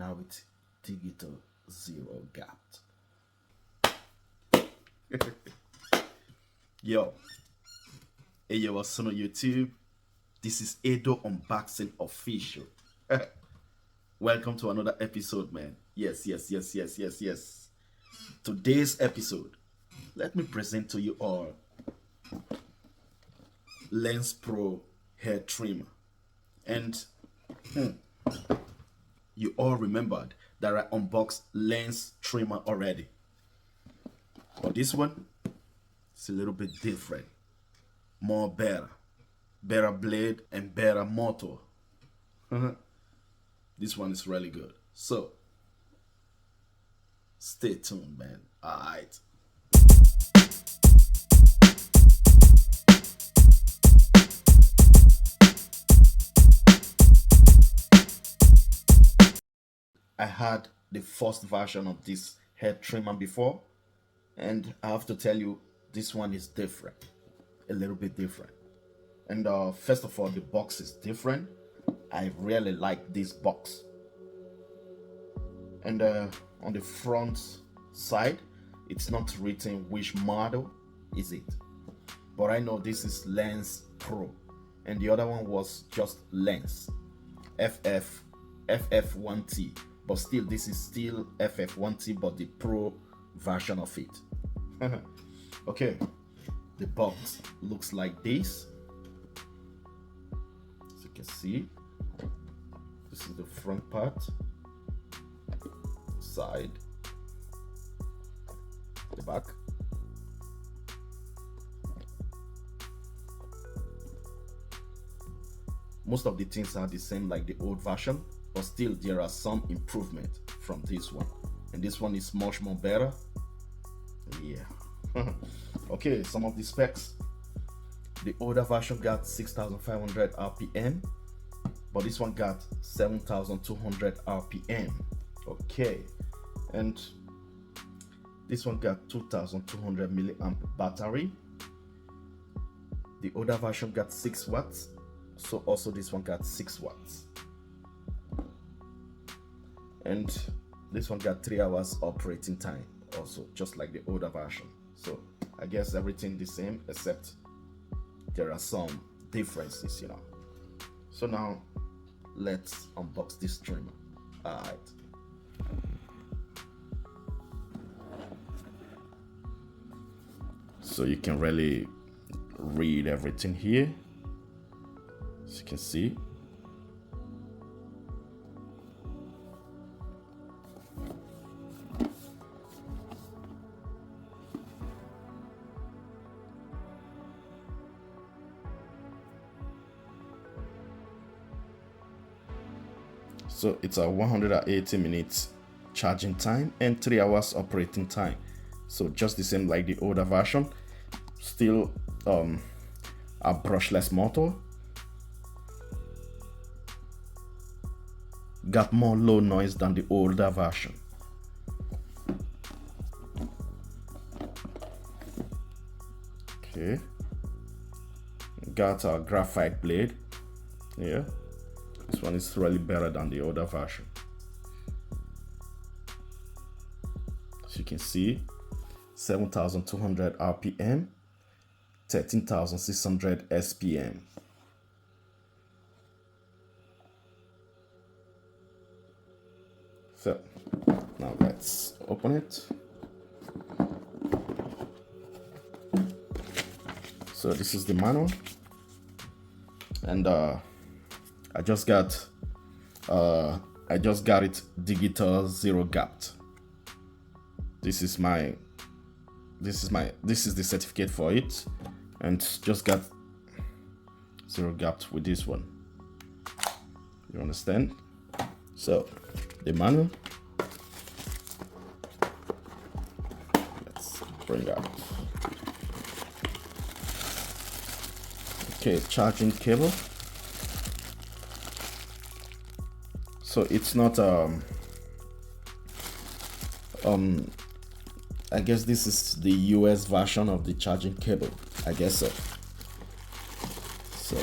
now with digital zero gap. Yo, hey yo, what's on YouTube? This is Edo Unboxing Official. Welcome to another episode, man. Yes. Today's episode, let me present to you all Lence Pro hair trimmer. And you all remembered that I unboxed Lence trimmer already. But this one, it's a little bit different. More better blade and better motor. This one is really good. So, stay tuned, man. Alright. I had the first version of this hair trimmer before, and I have to tell you, this one is different, a little bit different. And first of all, the box is different. I really like this box. And on the front side, it's not written which model is it, but I know this is Lence Pro, and the other one was just Lence FF1T, but still this is still FF1T, but the Pro version of it. Okay, the box looks like this. As you can see, this is the front part, side, the back. Most of the things are the same like the old version, but still there are some improvement from this one, and this one is much more better. Yeah. Okay, some of the specs. The older version got 6,500 RPM, but this one got 7,200 RPM. Okay, and this one got 2,200 milliamp battery. The older version got 6 watts, so also this one got 6 watts. And this one got 3 hours operating time, also just like the older version. So I guess everything the same, except there are some differences, you know. So now let's unbox this trimmer. Alright. So you can really read everything here, as you can see. So it's a 180 minutes charging time and 3 hours operating time. So just the same like the older version. Still a brushless motor. Got more low noise than the older version. Okay. Got a graphite blade. Yeah. This one is really better than the older version. As you can see, 7,200 RPM, 13,600 SPM. So now let's open it. So this is the manual, and I just got it digital zero gap. This is the certificate for it, and just got zero gap with this one. You understand? So the manual, let's bring up. Okay, charging cable. So it's not I guess this is the US version of the charging cable. I guess so. So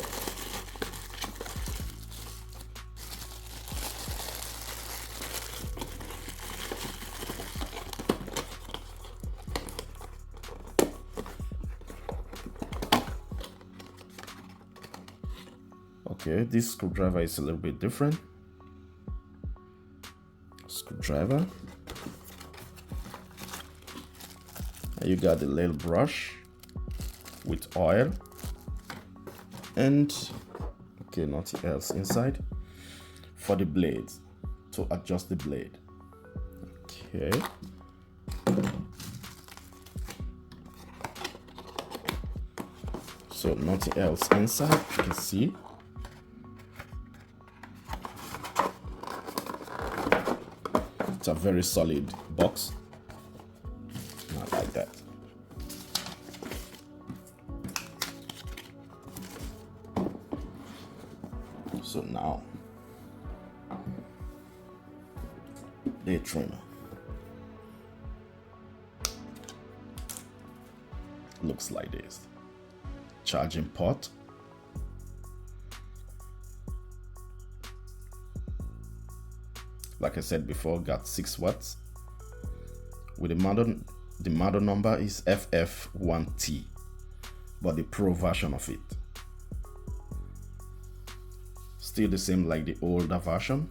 Okay, this screwdriver is a little bit different. Screwdriver. And you got the little brush with oil. And okay, nothing else inside. For the blades, to adjust the blade. Okay. So nothing else inside, you can see. It's a very solid box. Not like that. So now, the trimmer. Looks like this. Charging port. Like I said before, got 6 watts. With the model number is FF1T, but the pro version of it. Still the same like the older version.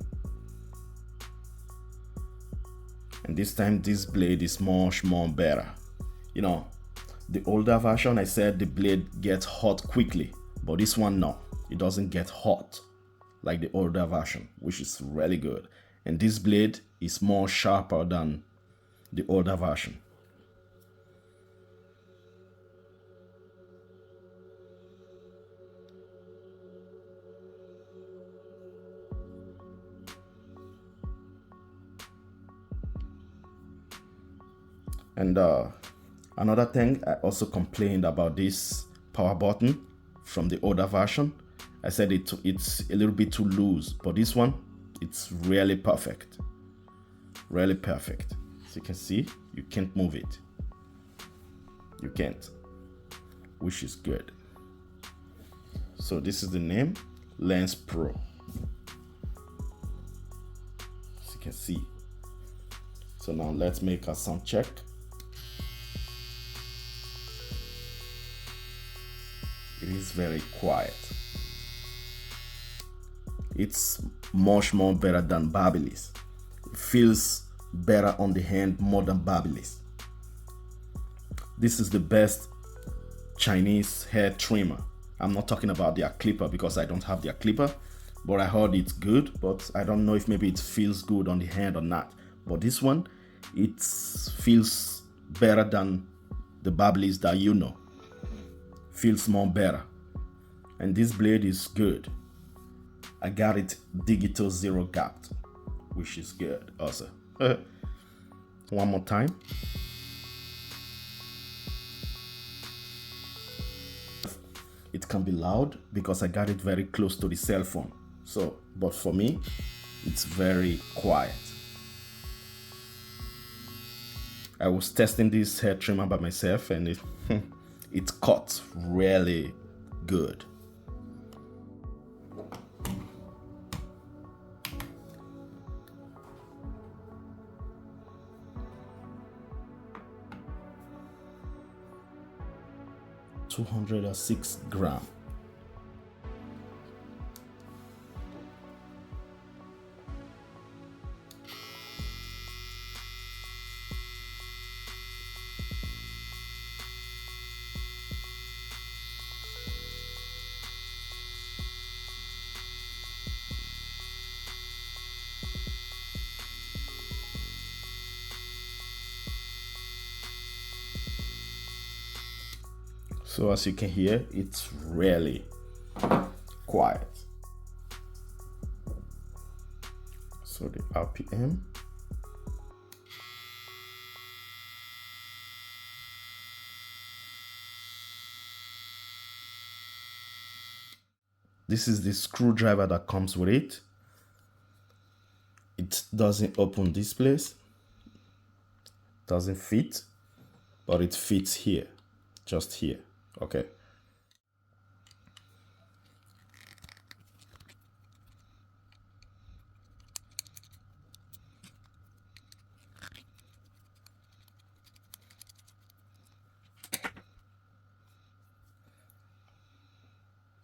And this time this blade is much more better. You know, the older version, I said the blade gets hot quickly, but this one, no, it doesn't get hot like the older version, which is really good. And this blade is more sharper than the older version. And another thing, I also complained about this power button from the older version. I said it's a little bit too loose, but this one, it's really perfect. Really perfect. As you can see, you can't move it. You can't, which is good. So this is the name, Lence Pro. As you can see. So now let's make a sound check. It is very quiet. It's much more better than Babyliss. It feels better on the hand more than Babyliss. This is the best Chinese hair trimmer. I'm not talking about their clipper because I don't have their clipper, but I heard it's good, but I don't know if maybe it feels good on the hand or not. But this one, it feels better than the Babyliss that you know. Feels more better. And this blade is good. I got it digital zero gap, which is good also. One more time. It can be loud because I got it very close to the cell phone. So, but for me, it's very quiet. I was testing this hair trimmer by myself and it cuts really good. $206 grams. So as you can hear, it's really quiet. So the RPM. This is the screwdriver that comes with it. It doesn't open this place. Doesn't fit, but it fits here, just here. Okay.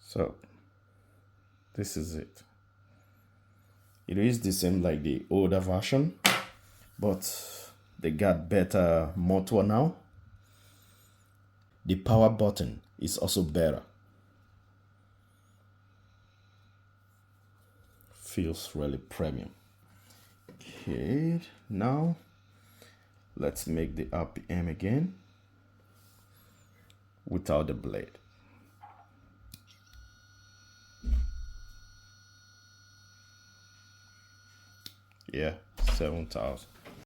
So This is it. It is the same like the older version, but they got better motor now. The power button is also better. Feels really premium. Okay, now let's make the RPM again without the blade. Yeah, 7,000.